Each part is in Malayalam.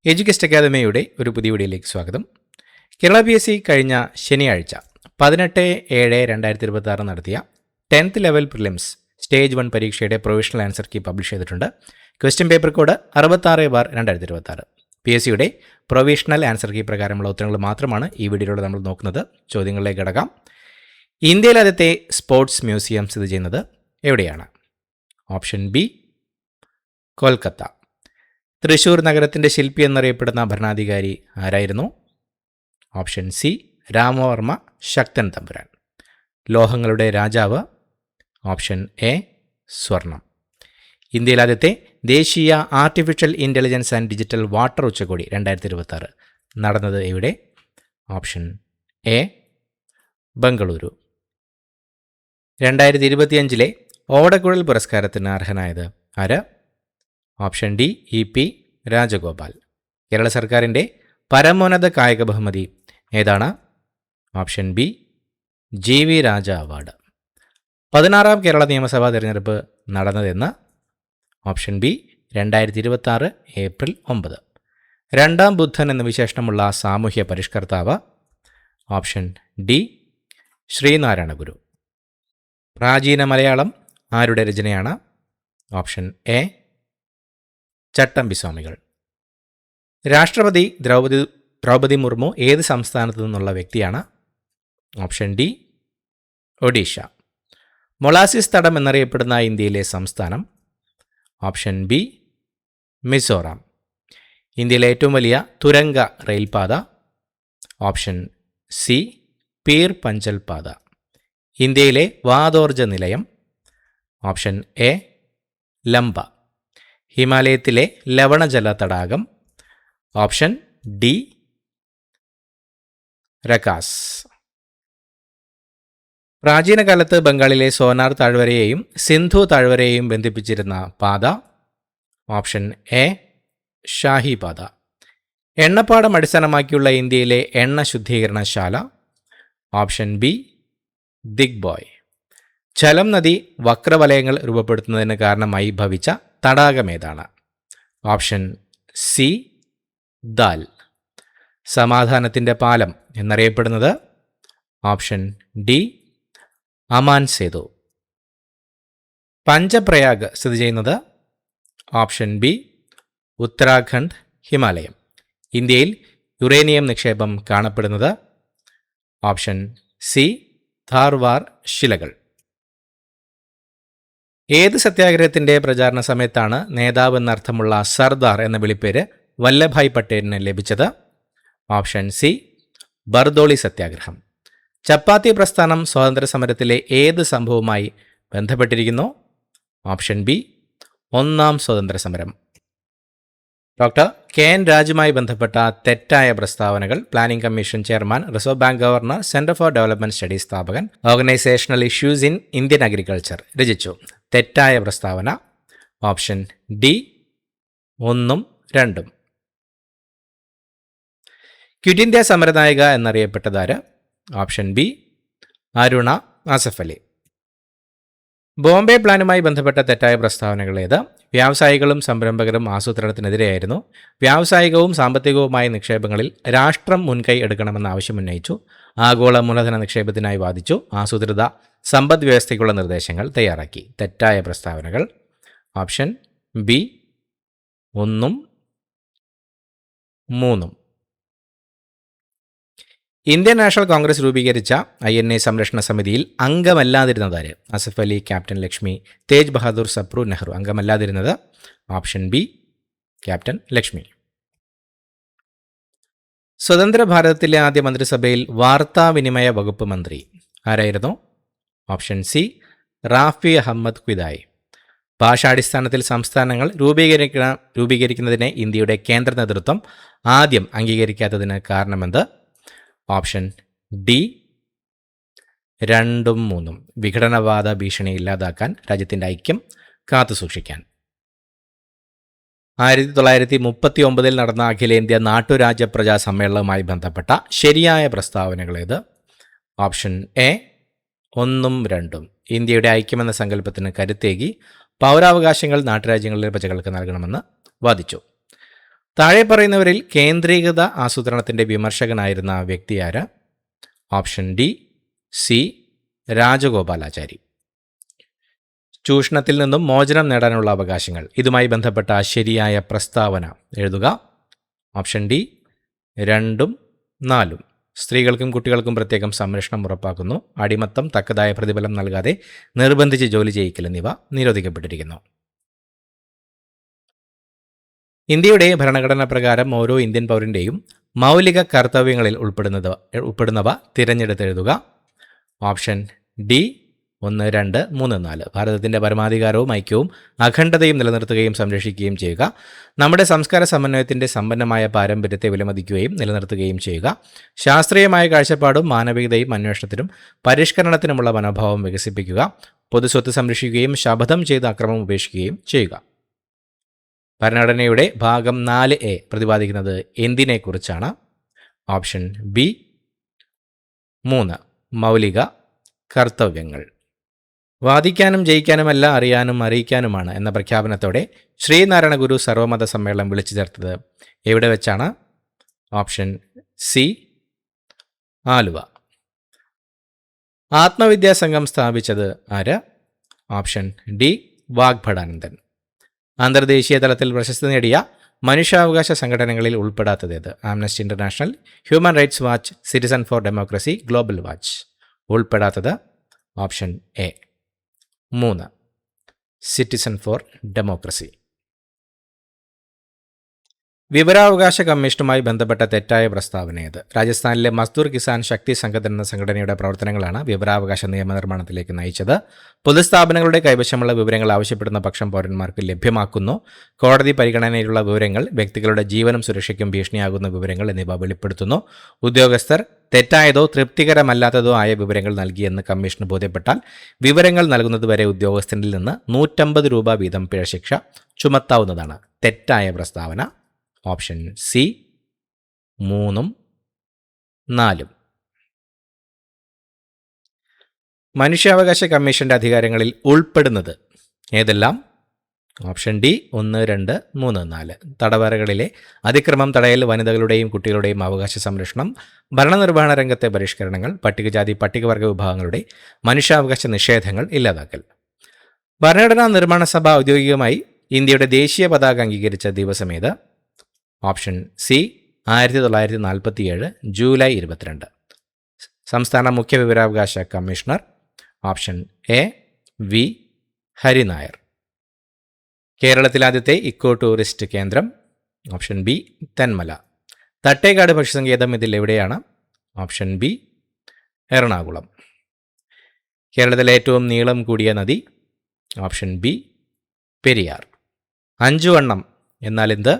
എഡ്യൂക്കേസ്റ്റ് അക്കാദമിയുടെ ഒരു പുതിയ വീഡിയോയിലേക്ക് സ്വാഗതം. കേരള PSC കഴിഞ്ഞ ശനിയാഴ്ച 18/7/2026 നടത്തിയ 10th ലെവൽ പ്രിലിംസ് സ്റ്റേജ് 1 പരീക്ഷയുടെ പ്രൊവിഷണൽ ആൻസർ കീ പബ്ലിഷ് ചെയ്തിട്ടുണ്ട്. Question paper code 66/2026. PSCയുടെ പ്രൊവിഷണൽ ആൻസർ കീ പ്രകാരമുള്ള ഉത്തരങ്ങൾ മാത്രമാണ് ഈ വീഡിയോയിലൂടെ നമ്മൾ നോക്കുന്നത്. ചോദ്യങ്ങളിലേക്ക് കടക്കാം. ഇന്ത്യയിലെ ആദ്യത്തെ സ്പോർട്സ് മ്യൂസിയം സ്ഥിതി ചെയ്യുന്നത് എവിടെയാണ്? Option B Kolkata. തൃശൂർ നഗരത്തിൻ്റെ ശില്പി എന്നറിയപ്പെടുന്ന ഭരണാധികാരി ആരായിരുന്നു? Option C Ramavarma Sakthan Thampuran. ലോഹങ്ങളുടെ രാജാവ്? ഓപ്ഷൻ എ സ്വർണം. ഇന്ത്യയിൽ ആദ്യത്തെ ദേശീയ artificial intelligence and digital water ഉച്ചകോടി 2026 നടന്നത് എവിടെ? Option A Bengaluru. 2025 ഓടക്കുഴൽ പുരസ്കാരത്തിന് അർഹനായത് ആര്? Option D EP Rajagopal. Kerala സർക്കാരിൻ്റെ പരമോന്നത കായിക ബഹുമതി ഏതാണ്? ഓപ്ഷൻ ബി GV രാജ അവാർഡ്. 16ാം കേരള നിയമസഭാ തിരഞ്ഞെടുപ്പ് നടന്നതെന്ന്? Option B 2026 April 9. രണ്ടാം ബുദ്ധൻ എന്ന വിശേഷണമുള്ള സാമൂഹ്യ പരിഷ്കർത്താവ്? ഓപ്ഷൻ ഡി ശ്രീനാരായണ ഗുരു. പ്രാചീന മലയാളം ആരുടെ രചനയാണ്? ഓപ്ഷൻ എ ചട്ടമ്പി സ്വാമികൾ. രാഷ്ട്രപതി ദ്രൗപദി മുർമു ഏത് സംസ്ഥാനത്തു നിന്നുള്ള വ്യക്തിയാണ്? Option D Odisha. മൊളാസിസ് തടം എന്നറിയപ്പെടുന്ന ഇന്ത്യയിലെ സംസ്ഥാനം? Option B Mizoram. ഇന്ത്യയിലെ ഏറ്റവും വലിയ തുരങ്ക റെയിൽപാത? ഓപ്ഷൻ സി പീർ പഞ്ചൽ പാത. ഇന്ത്യയിലെ വാതോർജ നിലയം? ഓപ്ഷൻ എ ലംബ. ഹിമാലയത്തിലെ ലവണജല തടാകം? Option D Rakas. പ്രാചീന കാലത്ത് ബംഗാളിലെ സോനാർ താഴ്വരയെയും സിന്ധു താഴ്വരയെയും ബന്ധിപ്പിച്ചിരുന്ന പാത? ഓപ്ഷൻ എ ഷാഹി പാത. എണ്ണപ്പാടം അടിസ്ഥാനമാക്കിയുള്ള ഇന്ത്യയിലെ എണ്ണ ശുദ്ധീകരണശാല? Option B Digboi. ഝലം നദി വക്രവലയങ്ങൾ രൂപപ്പെടുത്തുന്നതിന് കാരണമായി ഭവിച്ച തടാകമേതാണ്? Option C Dal. സമാധാനത്തിൻ്റെ പാലം എന്നറിയപ്പെടുന്നത്? Option D Aman Setu. പഞ്ചപ്രയാഗ് സ്ഥിതി ചെയ്യുന്നത്? ഓപ്ഷൻ ബി ഉത്തരാഖണ്ഡ് ഹിമാലയം. ഇന്ത്യയിൽ യുറേനിയം നിക്ഷേപം കാണപ്പെടുന്നത്? ഓപ്ഷൻ സി ധാർവാർ ശിലകൾ. ഏത് സത്യാഗ്രഹത്തിൻ്റെ പ്രചാരണ സമയത്താണ് നേതാവ് എന്നർത്ഥമുള്ള സർദാർ എന്ന വിളിപ്പേര് വല്ലഭായ് പട്ടേലിന് ലഭിച്ചത്? ഓപ്ഷൻ സി ബർദോളി സത്യാഗ്രഹം. ചപ്പാത്തി പ്രസ്ഥാനം സ്വാതന്ത്ര്യ സമരത്തിലെ ഏത് സംഭവവുമായി ബന്ധപ്പെട്ടിരിക്കുന്നു? ഓപ്ഷൻ ബി ഒന്നാം സ്വാതന്ത്ര്യ സമരം. ഡോക്ടർ KN രാജുമായി ബന്ധപ്പെട്ട തെറ്റായ പ്രസ്താവനകൾ planning commission chairman, reserve bank governor, centre for development studies സ്ഥാപകൻ, organisational issues in Indian agriculture രചിച്ചു. തെറ്റായ പ്രസ്താവന? ഓപ്ഷൻ ഡി 1ഉം 2ഉം. ക്വിറ്റ് ഇന്ത്യ സമരനായിക എന്നറിയപ്പെട്ടതാര്? Option B Aruna Asaf Ali. ബോംബെ പ്ലാനുമായി ബന്ധപ്പെട്ട തെറ്റായ പ്രസ്താവനകൾ ഏത്? വ്യാവസായികളും സംരംഭകരും ആസൂത്രണത്തിനെതിരെയായിരുന്നു. വ്യാവസായികവും സാമ്പത്തികവുമായ നിക്ഷേപങ്ങളിൽ രാഷ്ട്രം മുൻകൈ എടുക്കണമെന്ന ആവശ്യം ഉന്നയിച്ചു. ആഗോള മൂലധന നിക്ഷേപത്തിനായി വാദിച്ചു. ആസൂത്രിത സമ്പദ് വ്യവസ്ഥയ്ക്കുള്ള നിർദ്ദേശങ്ങൾ തയ്യാറാക്കി. തെറ്റായ പ്രസ്താവനകൾ? ഓപ്ഷൻ ബി 1ഉം 3ഉം. ഇന്ത്യൻ നാഷണൽ കോൺഗ്രസ് രൂപീകരിച്ച INA സംരക്ഷണ സമിതിയിൽ അംഗമല്ലാതിരുന്നതാര്? ആസിഫ് അലി, ക്യാപ്റ്റൻ ലക്ഷ്മി, തേജ് ബഹാദൂർ സപ്രു, നെഹ്റു. അംഗമല്ലാതിരുന്നത്? Option B captain Lakshmi. സ്വതന്ത്ര ഭാരതത്തിലെ ആദ്യ മന്ത്രിസഭയിൽ വാർത്താവിനിമയ വകുപ്പ് മന്ത്രി ആരായിരുന്നു? Option C Rafi Ahmed Kidwai. ഭാഷാടിസ്ഥാനത്തിൽ സംസ്ഥാനങ്ങൾ രൂപീകരിക്കുന്നതിനെ ഇന്ത്യയുടെ കേന്ദ്ര നേതൃത്വം ആദ്യം അംഗീകരിക്കാത്തതിന് കാരണമെന്ത്? Option D 2ഉം 3ഉം. വിഘടനവാദ ഭീഷണി ഇല്ലാതാക്കാൻ, രാജ്യത്തിൻ്റെ ഐക്യം കാത്തുസൂക്ഷിക്കാൻ. 1939 നടന്ന അഖിലേന്ത്യാ നാട്ടുരാജ്യ പ്രജാ സമ്മേളനവുമായി ബന്ധപ്പെട്ട ശരിയായ പ്രസ്താവനകളേത്? Option A 1ഉം 2ഉം. ഇന്ത്യയുടെ ഐക്യമെന്ന സങ്കല്പത്തിന് കരുത്തേകി പൗരാവകാശങ്ങൾ നാട്ടുരാജ്യങ്ങളിലെ പ്രജകൾക്ക് നൽകണമെന്ന് വാദിച്ചു. താഴെ പറയുന്നവരിൽ കേന്ദ്രീകൃത ആസൂത്രണത്തിൻ്റെ വിമർശകനായിരുന്ന വ്യക്തി ആര്? Option D C Rajagopalachari. ചൂഷണത്തിൽ നിന്നും മോചനം നേടാനുള്ള അവകാശങ്ങൾ, ഇതുമായി ബന്ധപ്പെട്ട ശരിയായ പ്രസ്താവന എഴുതുക. ഓപ്ഷൻ ഡി 2ഉം 4ഉം. സ്ത്രീകൾക്കും കുട്ടികൾക്കും പ്രത്യേകം സംരക്ഷണം ഉറപ്പാക്കുന്നു. അടിമത്തം, തക്കതായ പ്രതിഫലം നൽകാതെ നിർബന്ധിച്ച് ജോലി ചെയ്യിക്കൽ എന്നിവ നിരോധിക്കപ്പെട്ടിരിക്കുന്നു. ഇന്ത്യയുടെ ഭരണഘടന പ്രകാരം ഓരോ ഇന്ത്യൻ പൗരൻ്റെയും മൗലിക കർത്തവ്യങ്ങളിൽ ഉൾപ്പെടുന്നവ തിരഞ്ഞെടുത്തെഴുതുക. Option D 1, 2, 3, 4. ഭാരതത്തിൻ്റെ പരമാധികാരവും ഐക്യവും അഖണ്ഡതയും നിലനിർത്തുകയും സംരക്ഷിക്കുകയും ചെയ്യുക. നമ്മുടെ സംസ്കാര സമന്വയത്തിൻ്റെ സമ്പന്നമായ പാരമ്പര്യത്തെ വിലമതിക്കുകയും നിലനിർത്തുകയും ചെയ്യുക. ശാസ്ത്രീയമായ കാഴ്ചപ്പാടും മാനവികതയും അന്വേഷണത്തിനും പരിഷ്കരണത്തിനുമുള്ള മനോഭാവം വികസിപ്പിക്കുക. പൊതുസ്വത്ത് സംരക്ഷിക്കുകയും ശപഥം ചെയ്ത് അക്രമം ഉപേക്ഷിക്കുകയും ചെയ്യുക. ഭരണഘടനയുടെ ഭാഗം 4A പ്രതിപാദിക്കുന്നത് എന്തിനെക്കുറിച്ചാണ്? ഓപ്ഷൻ ബി 3 മൗലിക കർത്തവ്യങ്ങൾ. വാദിക്കാനും ജയിക്കാനുമല്ല അറിയാനും അറിയിക്കാനുമാണ് എന്ന പ്രഖ്യാപനത്തോടെ ശ്രീനാരായണ ഗുരു സർവമത സമ്മേളനം വിളിച്ചു ചേർത്തത് എവിടെ വെച്ചാണ്? Option C Aluva. ആത്മവിദ്യാസംഘം സ്ഥാപിച്ചത് ആര്? Option D Vagbhatananda. അന്തർദേശീയ തലത്തിൽ പ്രശസ്തി നേടിയ മനുഷ്യാവകാശ സംഘടനകളിൽ ഉൾപ്പെടാത്തതേത്? Amnesty International, Human Rights Watch, Citizen for Democracy, Global Watch. ഉൾപ്പെടാത്തത് option A 3 Citizen for Democracy. വിവരാവകാശ കമ്മീഷനുമായി ബന്ധപ്പെട്ട തെറ്റായ പ്രസ്താവന ഏത്? രാജസ്ഥാനിലെ മസ്ദൂർ കിസാൻ ശക്തി സംഘടന എന്ന സംഘടനയുടെ പ്രവർത്തനങ്ങളാണ് വിവരാവകാശ നിയമനിർമ്മാണത്തിലേക്ക് നയിച്ചത്. പൊതുസ്ഥാപനങ്ങളുടെ കൈവശമുള്ള വിവരങ്ങൾ ആവശ്യപ്പെടുന്ന പക്ഷം പൗരന്മാർക്ക് ലഭ്യമാക്കുന്നു. കോടതി പരിഗണനയിലുള്ള വിവരങ്ങൾ, വ്യക്തികളുടെ ജീവനും സുരക്ഷയ്ക്കും ഭീഷണിയാകുന്ന വിവരങ്ങൾ എന്നിവ വെളിപ്പെടുത്തുന്നു. ഉദ്യോഗസ്ഥർ തെറ്റായതോ തൃപ്തികരമല്ലാത്തതോ ആയ വിവരങ്ങൾ നൽകിയെന്ന് കമ്മീഷന് ബോധ്യപ്പെട്ടാൽ വിവരങ്ങൾ നൽകുന്നതുവരെ ഉദ്യോഗസ്ഥനിൽ നിന്ന് 150 രൂപ വീതം പിഴശിക്ഷ ചുമത്താവുന്നതാണ്. തെറ്റായ പ്രസ്താവന ഓപ്ഷൻ സി 3ഉം 4ഉം. മനുഷ്യാവകാശ കമ്മീഷന്റെ അധികാരങ്ങളിൽ ഉൾപ്പെടുന്നത് ഏതെല്ലാം? Option D 1, 2, 3, 4. തടവറകളിലെ അതിക്രമം തടയൽ, വനിതകളുടെയും കുട്ടികളുടെയും അവകാശ സംരക്ഷണം, ഭരണനിർവഹണ രംഗത്തെ പരിഷ്കരണങ്ങൾ, പട്ടികജാതി പട്ടികവർഗ വിഭാഗങ്ങളുടെ മനുഷ്യാവകാശ നിഷേധങ്ങൾ ഇല്ലാതാക്കൽ. ഭരണഘടനാ നിർമ്മാണ സഭ ഔദ്യോഗികമായി ഇന്ത്യയുടെ ദേശീയ പതാക അംഗീകരിച്ച ദിവസമേത്? Option C 1947 July 22. സംസ്ഥാന മുഖ്യ വിവരാവകാശ commissioner? Option A V Hari Nair. കേരളത്തിലെ ആദ്യത്തെ ഇക്കോ ടൂറിസ്റ്റ് കേന്ദ്രം? Option B Thenmala. തട്ടേക്കാട് പക്ഷിസങ്കേതം ഇതിൽ എവിടെയാണ്? Option B Ernakulam. കേരളത്തിലെ ഏറ്റവും നീളം കൂടിയ നദി? Option B Periyar. 5 വണ്ണം എന്നാൽ എന്ത്?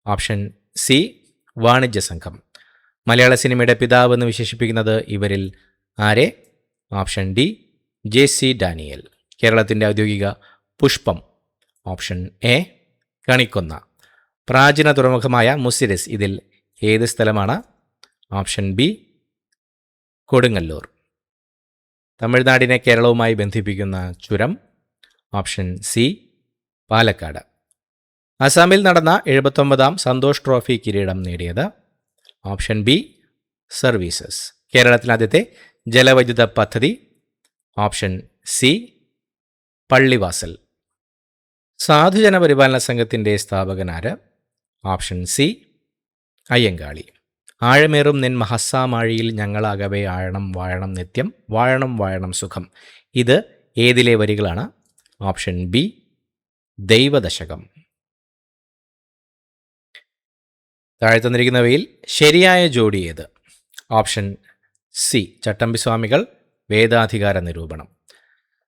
ഓപ്ഷൻ സി വാണിജ്യ സംഘം. മലയാള സിനിമയുടെ പിതാവ് എന്ന് വിശേഷിപ്പിക്കുന്നത് ഇവരിൽ ആരെ? Option D JC Daniel. കേരളത്തിൻ്റെ ഔദ്യോഗിക പുഷ്പം? ഓപ്ഷൻ എ കണിക്കൊന്ന. പ്രാചീന തുറമുഖമായ മുസിരിസ് ഇതിൽ ഏത് സ്ഥലമാണ്? Option B Kodungallur. തമിഴ്നാടിനെ കേരളവുമായി ബന്ധിപ്പിക്കുന്ന ചുരം? Option C Palakkad. അസാമിൽ നടന്ന 79ാം സന്തോഷ് ട്രോഫി കിരീടം നേടിയത്? Option B services. കേരളത്തിലെ ആദ്യത്തെ ജലവൈദ്യുത പദ്ധതി? Option C Pallivasal. സാധുജന പരിപാലന സംഘത്തിൻ്റെ സ്ഥാപകനാര്? Option C Ayyankali. ആഴമേറും നിൻ മഹസ്സാമാഴിയിൽ ഞങ്ങളാകവേ ആഴണം വാഴണം നിത്യം വാഴണം വാഴണം സുഖം. ഇത് ഏതിലെ വരികളാണ്? Option B Daivadasakam. താഴെ തന്നിരിക്കുന്നവയിൽ ശരിയായ ജോഡി ഏത്? ഓപ്ഷൻ സി ചട്ടമ്പി സ്വാമികൾ വേദാധികാര നിരൂപണം.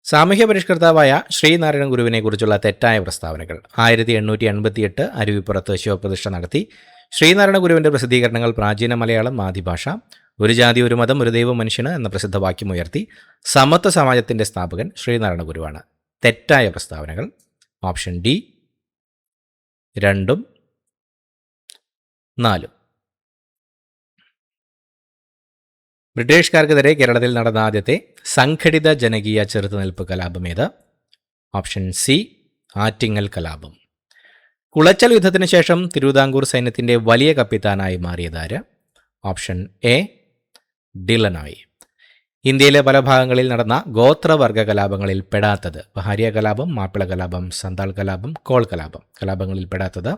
സാമൂഹ്യ പരിഷ്കർത്താവായ ശ്രീനാരായണ ഗുരുവിനെ കുറിച്ചുള്ള തെറ്റായ പ്രസ്താവനകൾ. 1888 അരുവിപ്പുറത്ത് ശിവപ്രതിഷ്ഠ നടത്തി. ശ്രീനാരായണ ഗുരുവിൻ്റെ പ്രസിദ്ധീകരണങ്ങൾ പ്രാചീന മലയാളം, മാതൃഭാഷ, ഒരു ജാതി ഒരു മതം ഒരു ദൈവം മനുഷ്യന് എന്ന പ്രസിദ്ധ വാക്യമുയർത്തി. സമത്വ സമാജത്തിൻ്റെ സ്ഥാപകൻ ശ്രീനാരായണ ഗുരുവാണ്. തെറ്റായ പ്രസ്താവനകൾ. ഓപ്ഷൻ ഡി 2ഉം 4ഉം. ബ്രിട്ടീഷുകാർക്കെതിരെ കേരളത്തിൽ നടന്ന ആദ്യത്തെ സംഘടിത ജനകീയ ചെറുത്തുനിൽപ്പ് കലാപം ഏത്? ഓപ്ഷൻ സി ആറ്റിങ്ങൽ കലാപം. കുളച്ചൽ യുദ്ധത്തിന് ശേഷം തിരുവിതാംകൂർ സൈന്യത്തിൻ്റെ വലിയ കപ്പിത്താനായി മാറിയതാര്? Option A De Lannoy. ഇന്ത്യയിലെ പല ഭാഗങ്ങളിൽ നടന്ന ഗോത്രവർഗ കലാപങ്ങളിൽ പെടാത്തത്? പഹാരിയ കലാപം, മാപ്പിള കലാപം, സന്താൾ കലാപം, കോൾ കലാപം. കലാപങ്ങളിൽ പെടാത്തത്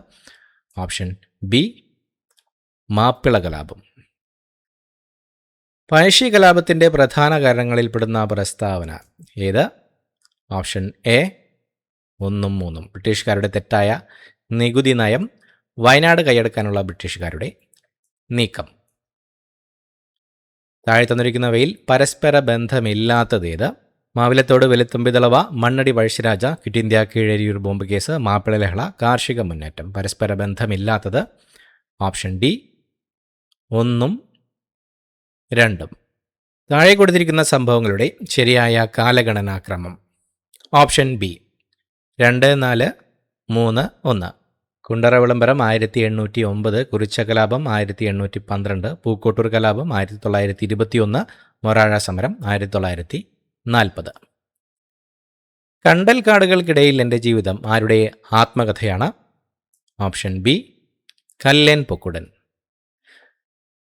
ഓപ്ഷൻ ബി മാപ്പിള കലാപം. പഴശ്ശി കലാപത്തിൻ്റെ പ്രധാന കാരണങ്ങളിൽപ്പെടുന്ന പ്രസ്താവന ഏത്? ഓപ്ഷൻ എ 1 ഉം 3. ബ്രിട്ടീഷുകാരുടെ തെറ്റായ നികുതി നയം, വയനാട് കൈയടക്കാനുള്ള ബ്രിട്ടീഷുകാരുടെ നീക്കം. താഴെ തന്നിരിക്കുന്നവയിൽ പരസ്പര ബന്ധമില്ലാത്തതേത്? Mavilathode Veluthampi Dalawa, Mannadi Pazhassi Raja, quit India Keezhariyur bomb case, Mappila ലഹള, കാർഷിക മുന്നേറ്റം. പരസ്പര ബന്ധമില്ലാത്തത് ഓപ്ഷൻ ഡി 1 ഉം 2 ഉം. താഴെ കൊടുത്തിരിക്കുന്ന സംഭവങ്ങളുടെ ശരിയായ കാലഗണനാക്രമം. Option B 2, 4, 3, 1. കുണ്ടറ വിളംബരം 1809, കുറിച്ച കലാപം 1812, പൂക്കോട്ടൂർ കലാപം 1921, മൊറാഴ സമരം 1940. കണ്ടൽക്കാടുകൾക്കിടയിൽ എൻ്റെ ജീവിതം ആരുടെ ആത്മകഥയാണ്? Option B Kallen Pokkudan.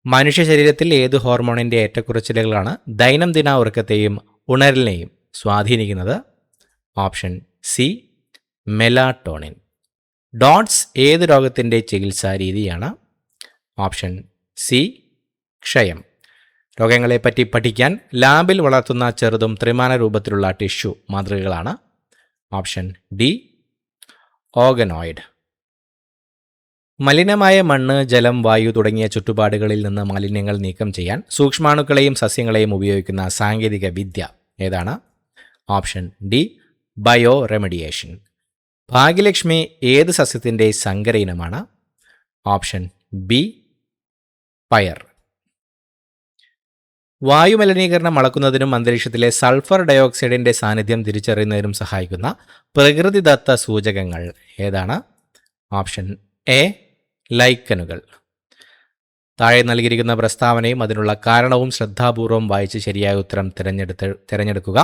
മനുഷ്യ ശരീരത്തിൽ ഏത് ഹോർമോണിൻ്റെ ഏറ്റക്കുറച്ചിലുകളാണ് ദൈനംദിന ഉറക്കത്തെയും ഉണരലിനെയും സ്വാധീനിക്കുന്നത്? Option C melatonin. ഡോട്ട്സ് ഏത് രോഗത്തിൻ്റെ ചികിത്സാ രീതിയാണ്? ഓപ്ഷൻ സി ക്ഷയം. രോഗങ്ങളെപ്പറ്റി പഠിക്കാൻ ലാബിൽ വളർത്തുന്ന ചെറുതും ത്രിമാന രൂപത്തിലുള്ള ടിഷ്യൂ മാതൃകകളാണ്? Option D organoid. മലിനമായ മണ്ണ്, ജലം, വായു തുടങ്ങിയ ചുറ്റുപാടുകളിൽ നിന്ന് മാലിന്യങ്ങൾ നീക്കം ചെയ്യാൻ സൂക്ഷ്മാണുക്കളെയും സസ്യങ്ങളെയും ഉപയോഗിക്കുന്ന സാങ്കേതിക വിദ്യ ഏതാണ്? Option D bio remediation. Bhagyalakshmi ഏത് സസ്യത്തിൻ്റെ സങ്കര ഇനമാണ്? ഓപ്ഷൻ ബി പയർ. വായുമലിനീകരണം അളക്കുന്നതിനും അന്തരീക്ഷത്തിലെ സൾഫർ ഡയോക്സൈഡിൻ്റെ സാന്നിധ്യം തിരിച്ചറിയുന്നതിനും സഹായിക്കുന്ന പ്രകൃതിദത്ത സൂചകങ്ങൾ ഏതാണ്? ഓപ്ഷൻ എ ലൈക്കനുകൾ. താഴെ നൽകിയിരിക്കുന്ന പ്രസ്താവനയും അതിനുള്ള കാരണവും ശ്രദ്ധാപൂർവം വായിച്ച് ശരിയായ ഉത്തരം തിരഞ്ഞെടുക്കുക.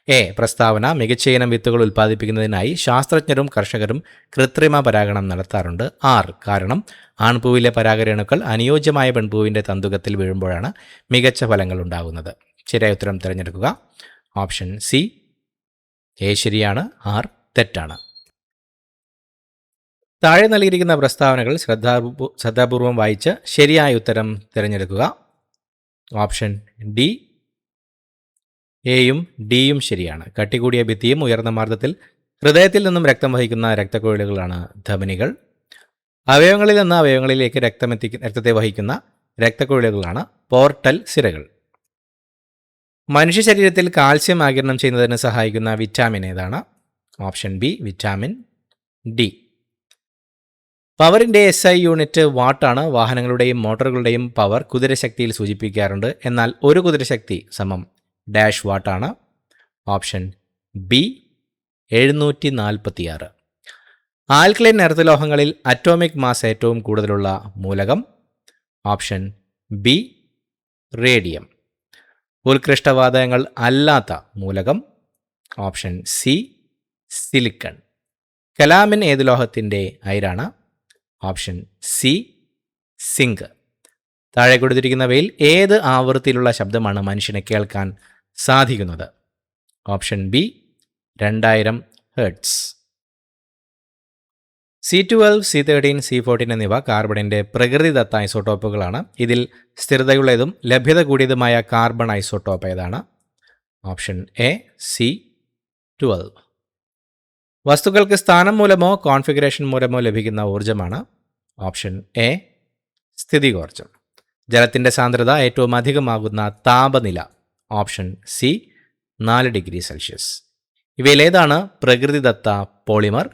എ. പ്രസ്താവന മികച്ച ഇനം വിത്തുകൾ ഉൽപ്പാദിപ്പിക്കുന്നതിനായി ശാസ്ത്രജ്ഞരും കർഷകരും കൃത്രിമ പരാഗണം നടത്താറുണ്ട്. ആർ. കാരണം ആൺപൂവിലെ പരാഗരേണുക്കൾ അനുയോജ്യമായ പെൺപൂവിൻ്റെ തന്തുകത്തിൽ വീഴുമ്പോഴാണ് മികച്ച ഫലങ്ങൾ ഉണ്ടാകുന്നത്. ശരിയായ ഉത്തരം തിരഞ്ഞെടുക്കുക. ഓപ്ഷൻ സി എ ശരിയാണ്, ആർ തെറ്റാണ്. താഴെ നൽകിയിരിക്കുന്ന പ്രസ്താവനകൾ ശ്രദ്ധാപൂർവം വായിച്ച് ശരിയായ ഉത്തരം തിരഞ്ഞെടുക്കുക. ഓപ്ഷൻ ഡി എയും ഡിയും ശരിയാണ്. കട്ടികൂടിയ ഭിത്തിയും ഉയർന്ന മർദ്ദത്തിൽ ഹൃദയത്തിൽ നിന്നും രക്തം വഹിക്കുന്ന രക്തക്കുഴലുകളാണ് ധമനികൾ. അവയവങ്ങളിൽ നിന്ന് അവയവങ്ങളിലേക്ക് രക്തത്തെ വഹിക്കുന്ന രക്തക്കുഴലുകളാണ് പോർട്ടൽ സിരകൾ. മനുഷ്യ ശരീരത്തിൽ കാൽസ്യം ആഗിരണം ചെയ്യുന്നതിന് സഹായിക്കുന്ന വിറ്റാമിൻ ഏതാണ്? Option B vitamin D. പവറിൻ്റെ SI യൂണിറ്റ് വാട്ടാണ്. വാഹനങ്ങളുടെയും മോട്ടോറുകളുടെയും പവർ കുതിരശക്തിയിൽ സൂചിപ്പിക്കാറുണ്ട്. എന്നാൽ ഒരു കുതിരശക്തി സമം ഡാഷ് വാട്ടാണ്. Option B 746. ആൽക്കലൈൻ എർത്തലോഹങ്ങളിൽ അറ്റോമിക് മാസ് ഏറ്റവും കൂടുതലുള്ള മൂലകം? Option B radium. ഉത്കൃഷ്ടവാതകങ്ങൾ അല്ലാത്ത മൂലകം? Option C silicon. കലാമിൻ ഏത് ലോഹത്തിൻ്റെ അയിരാണ്? Option C zinc. താഴെ കൊടുത്തിരിക്കുന്നവയിൽ ഏത് ആവൃത്തിയിലുള്ള ശബ്ദമാണ് മനുഷ്യനെ കേൾക്കാൻ സാധിക്കുന്നത്? Option B 2000 hertz. C12, C13, C14 എന്നിവ കാർബണിൻ്റെ പ്രകൃതിദത്ത ഐസോട്ടോപ്പുകളാണ്. ഇതിൽ സ്ഥിരതയുള്ളതും ലഭ്യത കൂടിയതുമായ കാർബൺ ഐസോട്ടോപ്പ് ഏതാണ്? Option A C12. വസ്തുക്കൾക്ക് സ്ഥാനം മൂലമോ കോൺഫിഗറേഷൻ മൂലമോ ലഭിക്കുന്ന ഊർജ്ജമാണ്? ഓപ്ഷൻ എ സ്ഥിതികോർജ്ജം. ജലത്തിൻ്റെ സാന്ദ്രത ഏറ്റവും അധികമാകുന്ന താപനില? Option C 4 degree Celsius. ഇവയിലേതാണ് പ്രകൃതിദത്ത പോളിമർ?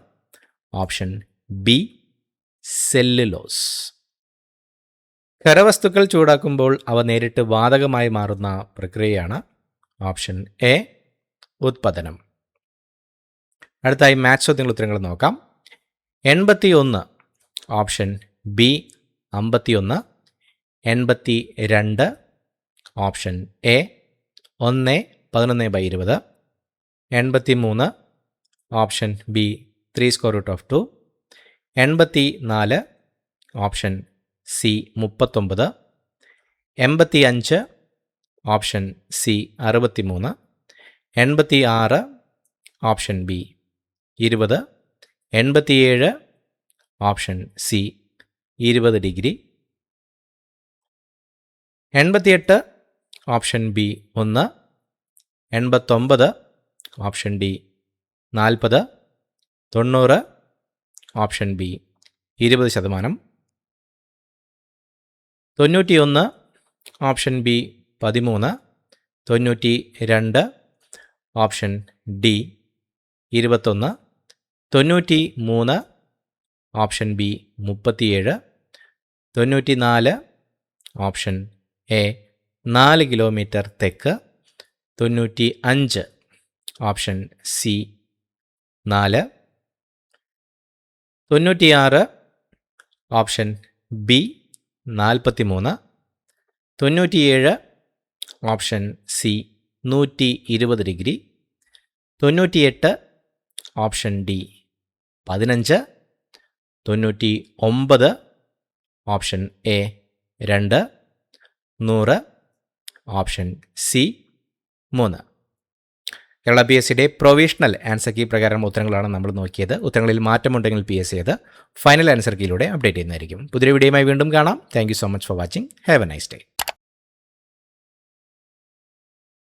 Option B cellulose. ഖരവസ്തുക്കൾ ചൂടാക്കുമ്പോൾ അവ നേരിട്ട് വാതകമായി മാറുന്ന പ്രക്രിയയാണ്? ഓപ്ഷൻ എ ഉത്പതനം. അടുത്തായി മാത്സ് ചോദ്യങ്ങൾ ഉത്തരങ്ങൾ നോക്കാം. 81 option B 51. 82 option A 1/11/20. 83 option B 3√2. 84 option C 39, 85 option C 63, 86 option B 20, 87 option C 20 degree, 88 option B 1, 89 option D 40, 90 option B 20%, 91 option B 13, 92 option D 21, 93 option B 37, 94 option A 4 kilometre തെക്ക്, 95 option C 4, 96 option B 43, 97 option C 120 degree, 98 option D 15, 99 option A 2, 100 option C 3. Kerala P S സിയുടെ പ്രൊവിഷണൽ ആൻസർ കീ പ്രകാരം ഉത്തരങ്ങളാണ് നമ്മൾ നോക്കിയത്. ഉത്തരങ്ങളിൽ മാറ്റമുണ്ടെങ്കിൽ പി എസ് സി അത് ഫൈനൽ ആൻസർ കീയിലൂടെ അപ്ഡേറ്റ് ചെയ്യുന്നതായിരിക്കും. പുതിയ വീഡിയോയുമായി വീണ്ടും കാണാം. Thank you so much for watching. Have A nice day.